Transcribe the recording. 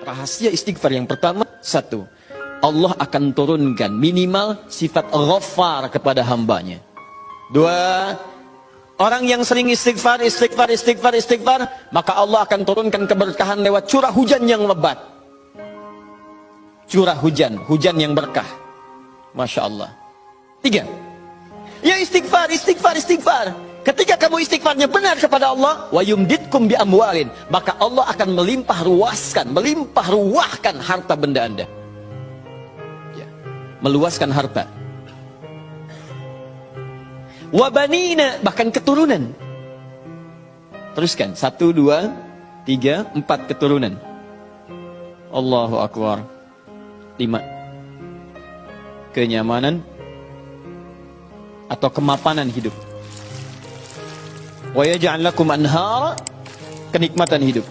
Rahasia istighfar yang pertama, satu, Allah akan turunkan minimal sifat Ghaffar kepada hambanya. Dua, orang yang sering istighfar, maka Allah akan turunkan keberkahan lewat curah hujan yang lebat. Curah hujan, hujan yang berkah. Masya Allah. Tiga, ya istighfar. Ketika kamu istighfarnya benar kepada Allah, wa yumditkum bi amwalin, maka Allah akan melimpah ruahkan harta benda Anda. Ya, meluaskan harta. Wa banina, bahkan keturunan. Teruskan, 1, 2, 3, 4 keturunan. Allahu Akbar. 5, kenyamanan atau kemapanan hidup. Wa yaj'al lakum anhara, kenikmatan hidup.